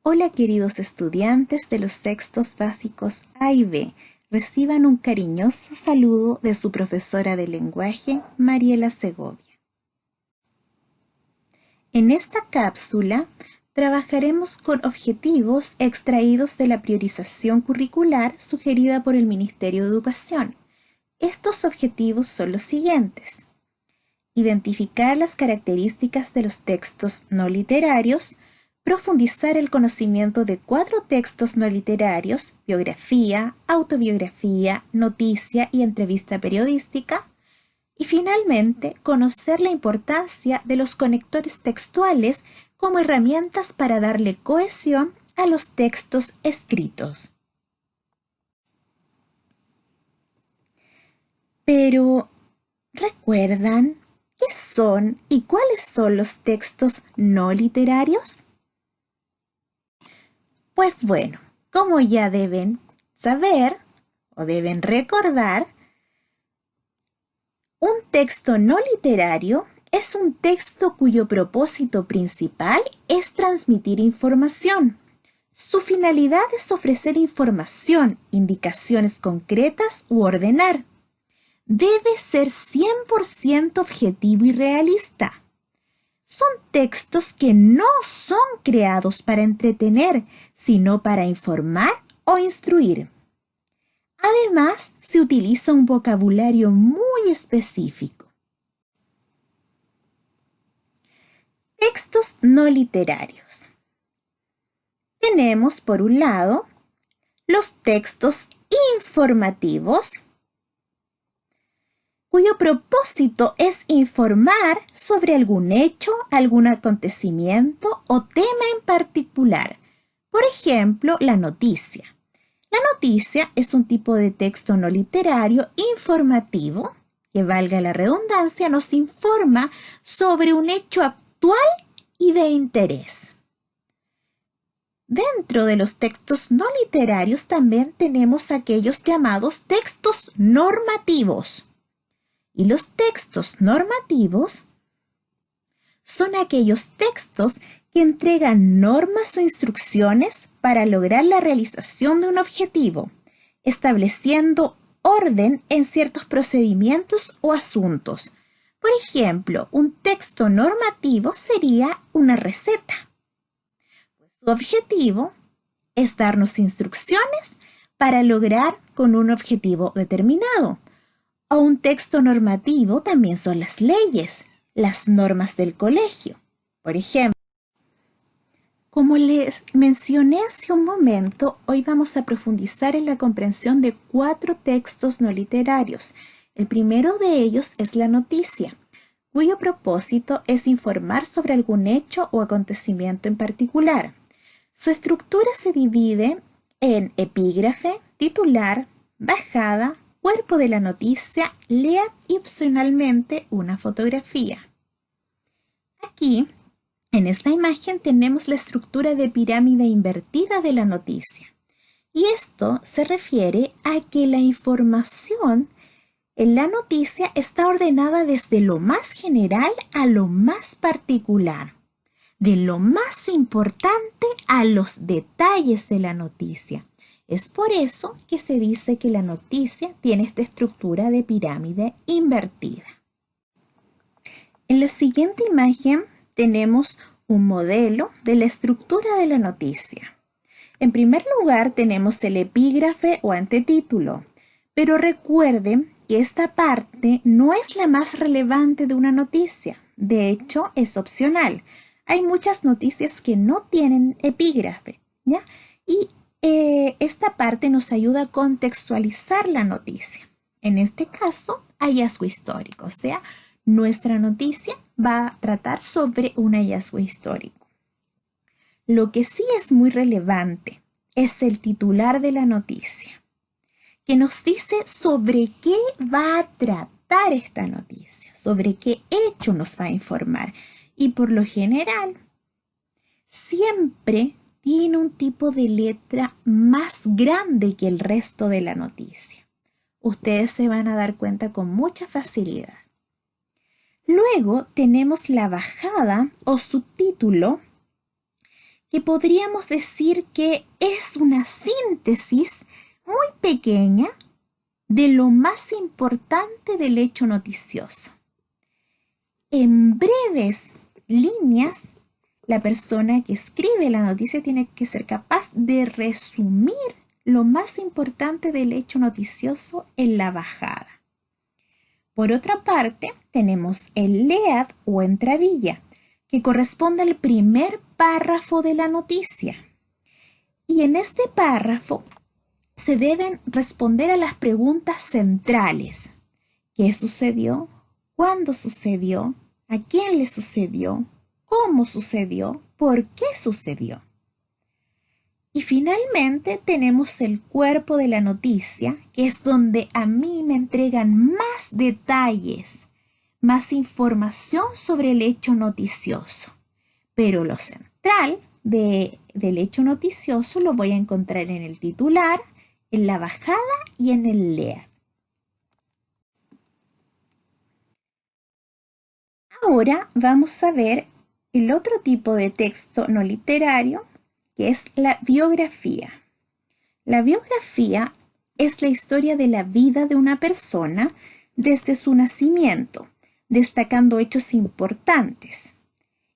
Hola queridos estudiantes de los textos básicos A y B, reciban un cariñoso saludo de su profesora de lenguaje, Mariela Segovia. En esta cápsula trabajaremos con objetivos extraídos de la priorización curricular sugerida por el Ministerio de Educación. Estos objetivos son los siguientes: identificar las características de los textos no literarios, profundizar el conocimiento de 4 textos no literarios: biografía, autobiografía, noticia y entrevista periodística. Y finalmente, conocer la importancia de los conectores textuales como herramientas para darle cohesión a los textos escritos. Pero, ¿recuerdan qué son y cuáles son los textos no literarios? Pues bueno, como ya deben saber o deben recordar, un texto no literario es un texto cuyo propósito principal es transmitir información. Su finalidad es ofrecer información, indicaciones concretas u ordenar. Debe ser 100% objetivo y realista. Son textos que no son creados para entretener, sino para informar o instruir. Además, se utiliza un vocabulario muy específico. Textos no literarios. Tenemos, por un lado, los textos informativos, cuyo propósito es informar sobre algún hecho, algún acontecimiento o tema en particular. Por ejemplo, la noticia. La noticia es un tipo de texto no literario informativo que, valga la redundancia, nos informa sobre un hecho actual y de interés. Dentro de los textos no literarios también tenemos aquellos llamados textos normativos. Y los textos normativos son aquellos textos que entregan normas o instrucciones para lograr la realización de un objetivo, estableciendo orden en ciertos procedimientos o asuntos. Por ejemplo, un texto normativo sería una receta. Su objetivo es darnos instrucciones para lograr con un objetivo determinado. O un texto normativo también son las leyes, las normas del colegio. Por ejemplo, como les mencioné hace un momento, hoy vamos a profundizar en la comprensión de 4 textos no literarios. El primero de ellos es la noticia, cuyo propósito es informar sobre algún hecho o acontecimiento en particular. Su estructura se divide en epígrafe, titular, bajada, cuerpo de la noticia, lea y opcionalmente una fotografía. Aquí, en esta imagen, tenemos la estructura de pirámide invertida de la noticia. Y esto se refiere a que la información en la noticia está ordenada desde lo más general a lo más particular, de lo más importante a los detalles de la noticia. Es por eso que se dice que la noticia tiene esta estructura de pirámide invertida. En la siguiente imagen tenemos un modelo de la estructura de la noticia. En primer lugar tenemos el epígrafe o antetítulo, pero recuerden que esta parte no es la más relevante de una noticia. De hecho, es opcional. Hay muchas noticias que no tienen epígrafe, ¿ya? Y esta parte nos ayuda a contextualizar la noticia. En este caso, hallazgo histórico, o sea, nuestra noticia va a tratar sobre un hallazgo histórico. Lo que sí es muy relevante es el titular de la noticia, que nos dice sobre qué va a tratar esta noticia, sobre qué hecho nos va a informar. Y por lo general, siempre tiene un tipo de letra más grande que el resto de la noticia. Ustedes se van a dar cuenta con mucha facilidad. Luego tenemos la bajada o subtítulo, que podríamos decir que es una síntesis muy pequeña de lo más importante del hecho noticioso. En breves líneas, la persona que escribe la noticia tiene que ser capaz de resumir lo más importante del hecho noticioso en la bajada. Por otra parte, tenemos el lead o entradilla, que corresponde al primer párrafo de la noticia. Y en este párrafo se deben responder a las preguntas centrales. ¿Qué sucedió? ¿Cuándo sucedió? ¿A quién le sucedió? ¿Cómo sucedió? ¿Por qué sucedió? Y finalmente tenemos el cuerpo de la noticia, que es donde a mí me entregan más detalles, más información sobre el hecho noticioso. Pero lo central del hecho noticioso lo voy a encontrar en el titular, en la bajada y en el lead. Ahora vamos a ver el otro tipo de texto no literario, que es la biografía. La biografía es la historia de la vida de una persona desde su nacimiento, destacando hechos importantes.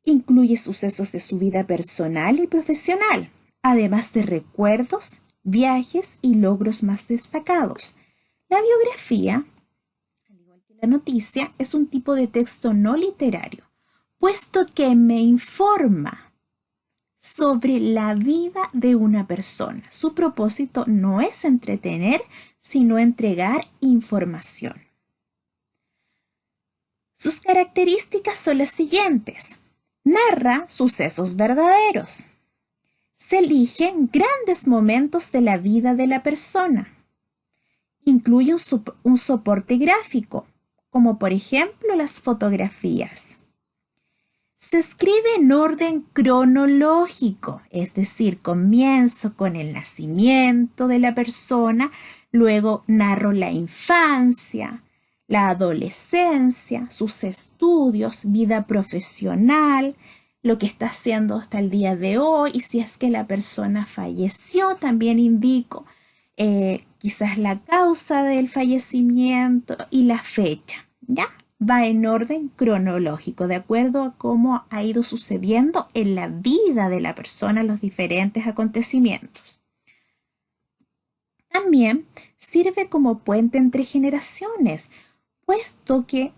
Incluye sucesos de su vida personal y profesional, además de recuerdos, viajes y logros más destacados. La biografía, al igual que la noticia, es un tipo de texto no literario, puesto que me informa sobre la vida de una persona. Su propósito no es entretener, sino entregar información. Sus características son las siguientes. Narra sucesos verdaderos. Se eligen grandes momentos de la vida de la persona. Incluye un soporte gráfico, como por ejemplo las fotografías. Se escribe en orden cronológico, es decir, comienzo con el nacimiento de la persona, luego narro la infancia, la adolescencia, sus estudios, vida profesional, lo que está haciendo hasta el día de hoy, y si es que la persona falleció, también indico quizás la causa del fallecimiento y la fecha, ¿ya? Va en orden cronológico, de acuerdo a cómo ha ido sucediendo en la vida de la persona los diferentes acontecimientos. También sirve como puente entre generaciones, puesto que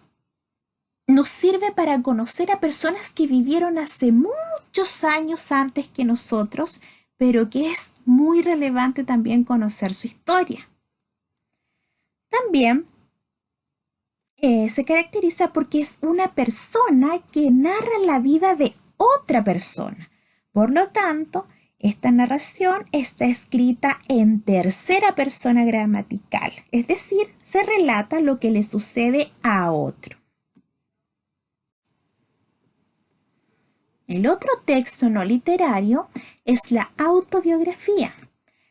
nos sirve para conocer a personas que vivieron hace muchos años antes que nosotros, pero que es muy relevante también conocer su historia. También se caracteriza porque es una persona que narra la vida de otra persona. Por lo tanto, esta narración está escrita en tercera persona gramatical, es decir, se relata lo que le sucede a otro. El otro texto no literario es la autobiografía.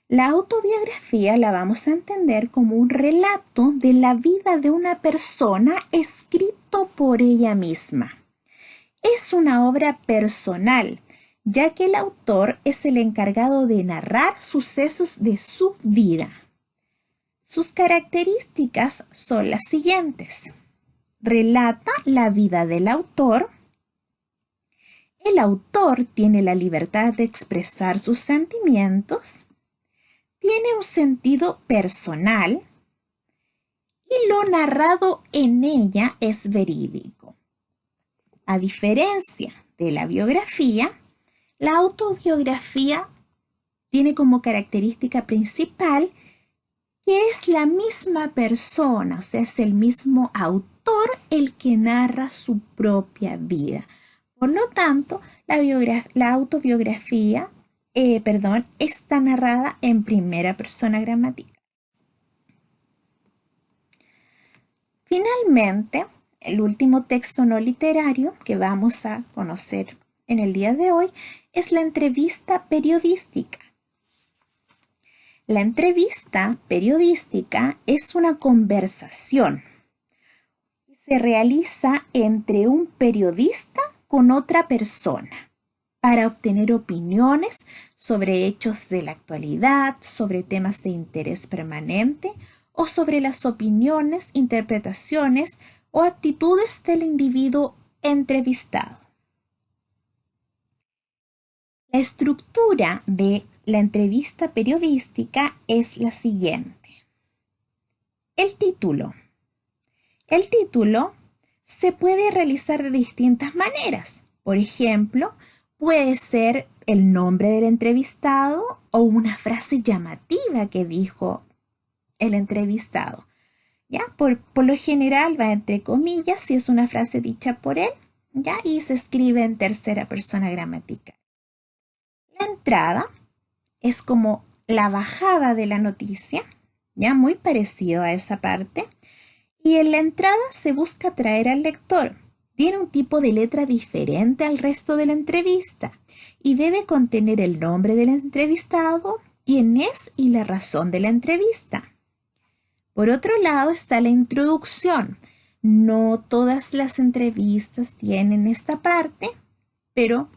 La autobiografía la vamos a entender como un relato de la vida de una persona escrito por ella misma. Es una obra personal, ya que el autor es el encargado de narrar sucesos de su vida. Sus características son las siguientes. Relata la vida del autor. El autor tiene la libertad de expresar sus sentimientos. Tiene un sentido personal y lo narrado en ella es verídico. A diferencia de la biografía, la autobiografía tiene como característica principal que es la misma persona, o sea, es el mismo autor el que narra su propia vida. Por lo tanto, la autobiografía está narrada en primera persona gramatical. Finalmente, el último texto no literario que vamos a conocer en el día de hoy es la entrevista periodística. La entrevista periodística es una conversación que se realiza entre un periodista con otra persona. para obtener opiniones sobre hechos de la actualidad, sobre temas de interés permanente o sobre las opiniones, interpretaciones o actitudes del individuo entrevistado. La estructura de la entrevista periodística es la siguiente. El título. El título se puede realizar de distintas maneras. Por ejemplo, puede ser el nombre del entrevistado o una frase llamativa que dijo el entrevistado. ¿Ya? Por lo general va entre comillas si es una frase dicha por él, ¿ya? Y se escribe en tercera persona gramatical. La entrada es como la bajada de la noticia, ya muy parecido a esa parte. Y en la entrada se busca atraer al lector. Tiene un tipo de letra diferente al resto de la entrevista y debe contener el nombre del entrevistado, quién es y la razón de la entrevista. Por otro lado está la introducción. No todas las entrevistas tienen esta parte, pero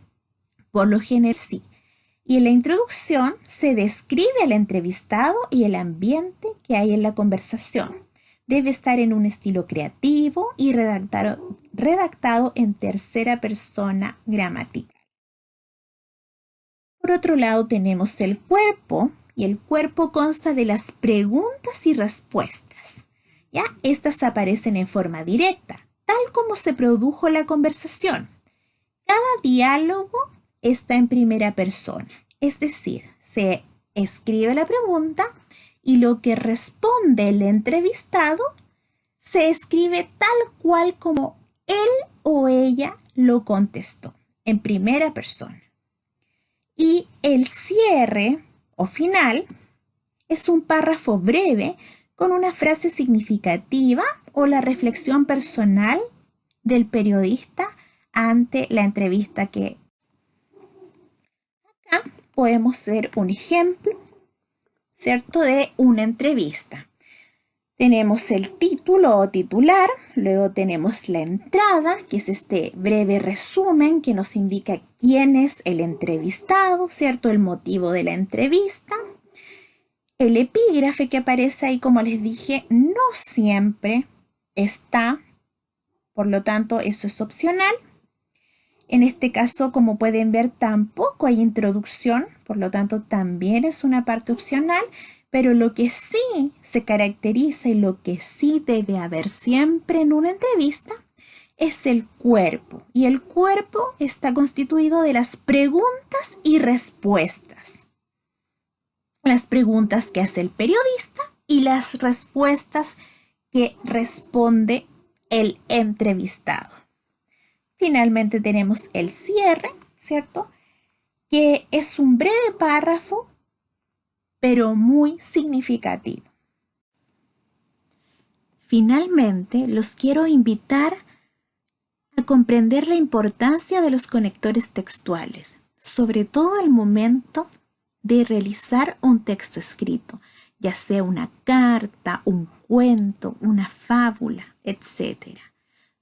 por lo general sí. Y en la introducción se describe al entrevistado y el ambiente que hay en la conversación. Debe estar en un estilo creativo y redactado en tercera persona gramatical. Por otro lado tenemos el cuerpo, y el cuerpo consta de las preguntas y respuestas. ¿Ya? Estas aparecen en forma directa, tal como se produjo la conversación. Cada diálogo está en primera persona, es decir, se escribe la pregunta y lo que responde el entrevistado se escribe tal cual como él o ella lo contestó, en primera persona. Y el cierre o final es un párrafo breve con una frase significativa o la reflexión personal del periodista ante la entrevista que acá podemos ver un ejemplo, ¿cierto?, de una entrevista. Tenemos el título o titular, luego tenemos la entrada, que es este breve resumen que nos indica quién es el entrevistado, ¿cierto?, el motivo de la entrevista. El epígrafe que aparece ahí, como les dije, no siempre está, por lo tanto, eso es opcional. En este caso, como pueden ver, tampoco hay introducción, por lo tanto, también es una parte opcional. Pero lo que sí se caracteriza y lo que sí debe haber siempre en una entrevista es el cuerpo. Y el cuerpo está constituido de las preguntas y respuestas. Las preguntas que hace el periodista y las respuestas que responde el entrevistado. Finalmente tenemos el cierre, ¿cierto?, que es un breve párrafo pero muy significativo. Finalmente, los quiero invitar a comprender la importancia de los conectores textuales, sobre todo al momento de realizar un texto escrito, ya sea una carta, un cuento, una fábula, etc.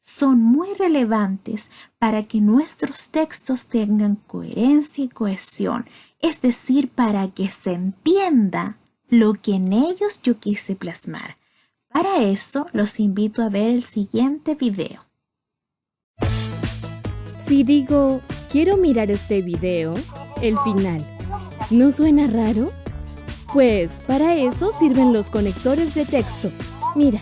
Son muy relevantes para que nuestros textos tengan coherencia y cohesión, es decir, para que se entienda lo que en ellos yo quise plasmar. Para eso, los invito a ver el siguiente video. Si digo, quiero mirar este video, el final, ¿no suena raro? Pues para eso sirven los conectores de texto. Mira.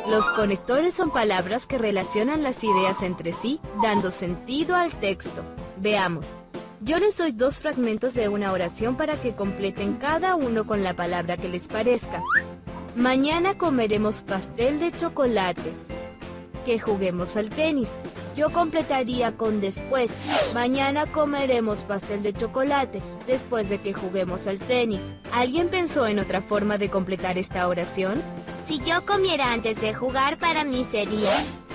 Los conectores son palabras que relacionan las ideas entre sí, dando sentido al texto. Veamos. Yo les doy 2 fragmentos de una oración para que completen cada uno con la palabra que les parezca. Mañana comeremos pastel de chocolate. Que juguemos al tenis. Yo completaría con después. Mañana comeremos pastel de chocolate, después de que juguemos al tenis. ¿Alguien pensó en otra forma de completar esta oración? Si yo comiera antes de jugar, para mí sería: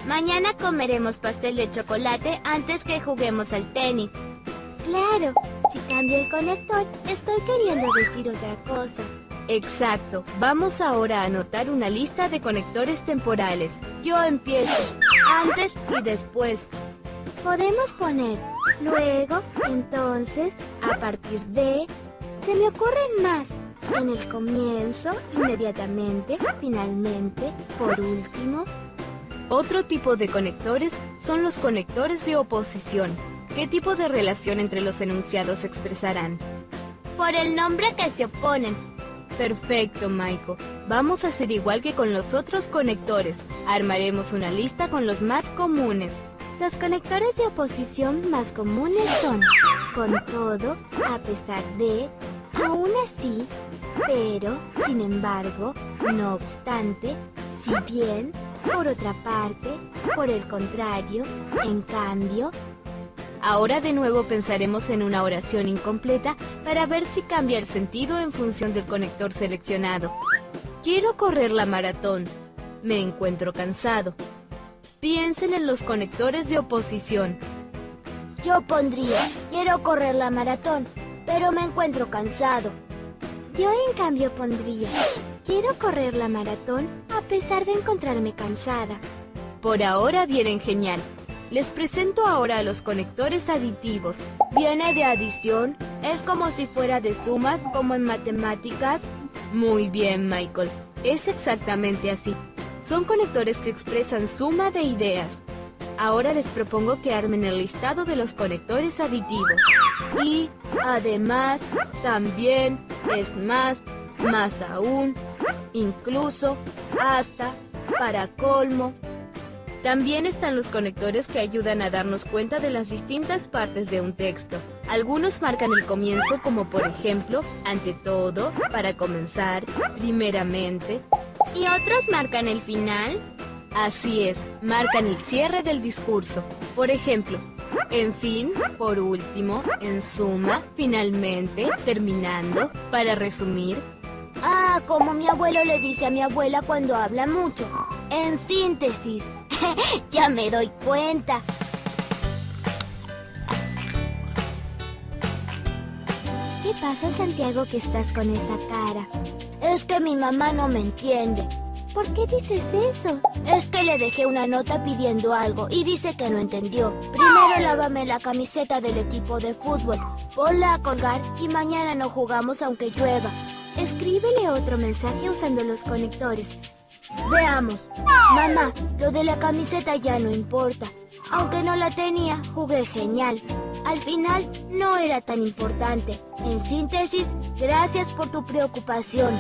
mañana comeremos pastel de chocolate antes que juguemos al tenis. Claro, si cambio el conector, estoy queriendo decir otra cosa. Exacto. Vamos ahora a anotar una lista de conectores temporales. Yo empiezo. Antes y después. Podemos poner luego, entonces, a partir de... Se me ocurren más. En el comienzo, inmediatamente, finalmente, por último. Otro tipo de conectores son los conectores de oposición. ¿Qué tipo de relación entre los enunciados expresarán? Por el nombre que se oponen. Perfecto, Maiko. Vamos a hacer igual que con los otros conectores. Armaremos una lista con los más comunes. Los conectores de oposición más comunes son con todo, a pesar de, aún así, pero, sin embargo, no obstante, si bien, por otra parte, por el contrario, en cambio. Ahora de nuevo pensaremos en una oración incompleta para ver si cambia el sentido en función del conector seleccionado. Quiero correr la maratón. Me encuentro cansado. Piensen en los conectores de oposición. Yo pondría, quiero correr la maratón, pero me encuentro cansado. Yo en cambio pondría, quiero correr la maratón a pesar de encontrarme cansada. Por ahora vienen genial. Les presento ahora a los conectores aditivos. Viene de adición, es como si fuera de sumas, como en matemáticas. Muy bien, Michael. Es exactamente así. Son conectores que expresan suma de ideas. Ahora les propongo que armen el listado de los conectores aditivos. Y, además, también, es más aún, incluso, hasta, para colmo. También están los conectores que ayudan a darnos cuenta de las distintas partes de un texto. Algunos marcan el comienzo como por ejemplo, ante todo, para comenzar, primeramente. ¿Y otros marcan el final? Así es, marcan el cierre del discurso. Por ejemplo, en fin, por último, en suma, finalmente, terminando, para resumir. Ah, como mi abuelo le dice a mi abuela cuando habla mucho. En síntesis. Ya me doy cuenta. ¿Qué pasa, Santiago, que estás con esa cara? Es que mi mamá no me entiende. ¿Por qué dices eso? Es que le dejé una nota pidiendo algo y dice que no entendió. Primero lávame la camiseta del equipo de fútbol, ponla a colgar y mañana no jugamos aunque llueva. Escríbele otro mensaje usando los conectores. Veamos. Mamá, lo de la camiseta ya no importa. Aunque no la tenía, jugué genial. Al final, no era tan importante. En síntesis, gracias por tu preocupación.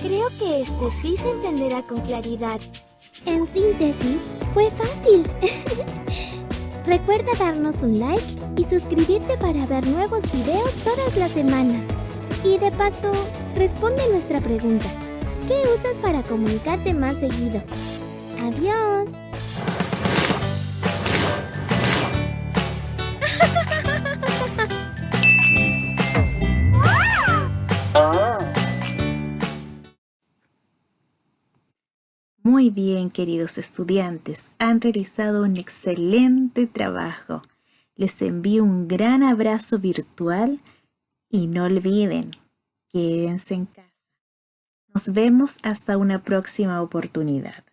Creo que este sí se entenderá con claridad. En síntesis, fue fácil. Recuerda darnos un like y suscribirte para ver nuevos videos todas las semanas. Y de paso, responde nuestra pregunta. ¿Qué usas para comunicarte más seguido? ¡Adiós! Muy bien, queridos estudiantes, han realizado un excelente trabajo. Les envío un gran abrazo virtual y no olviden, quédense en casa. Nos vemos hasta una próxima oportunidad.